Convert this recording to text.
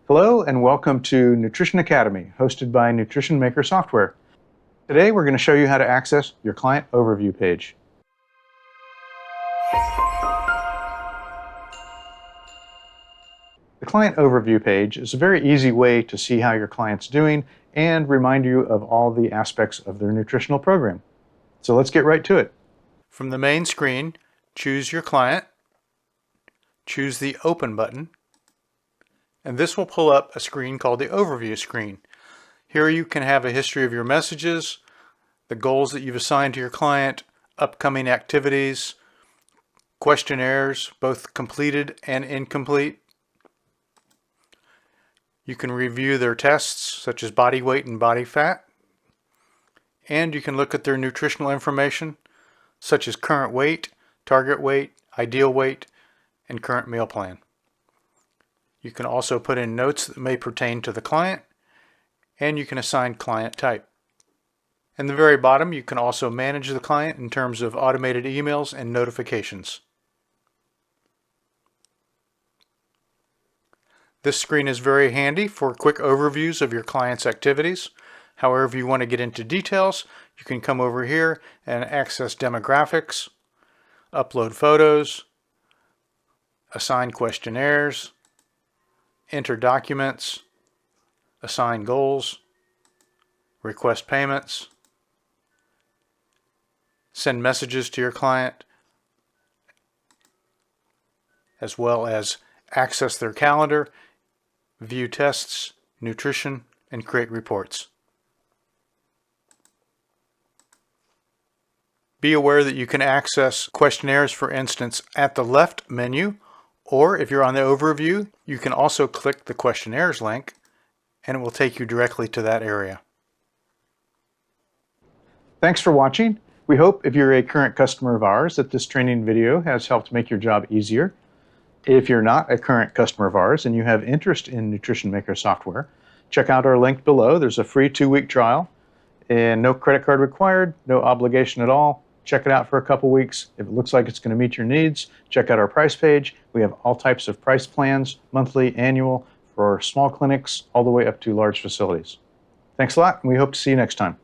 Hello and welcome to Nutrition Academy, hosted by Nutrition Maker Software. Today we're going to show you how to access your client overview page. The client overview page is a very easy way to see how your client's doing and remind you of all the aspects of their nutritional program. So let's get right to it. From the main screen, choose your client, choose the Open button, and this will pull up a screen called the Overview screen. Here you can have a history of your messages, the goals that you've assigned to your client, upcoming activities, questionnaires, both completed and incomplete. You can review their tests, such as body weight and body fat. And you can look at their nutritional information, such as current weight, target weight, ideal weight, and current meal plan. You can also put in notes that may pertain to the client, and you can assign client type. In the very bottom, you can also manage the client in terms of automated emails and notifications. This screen is very handy for quick overviews of your client's activities. However, if you want to get into details, you can come over here and access demographics, upload photos, assign questionnaires, enter documents, assign goals, request payments, send messages to your client, as well as access their calendar, view tests, nutrition, and create reports. Be aware that you can access questionnaires, for instance, at the left menu, or if you're on the overview, you can also click the questionnaires link and it will take you directly to that area. Thanks for watching. We hope if you're a current customer of ours that this training video has helped make your job easier. If you're not a current customer of ours and you have interest in Nutrition Maker software, check out our link below. There's a free 2-week trial and no credit card required, no obligation at all. Check it out for a couple weeks. If it looks like it's going to meet your needs, check out our price page. We have all types of price plans, monthly, annual, for small clinics, all the way up to large facilities. Thanks a lot, and we hope to see you next time.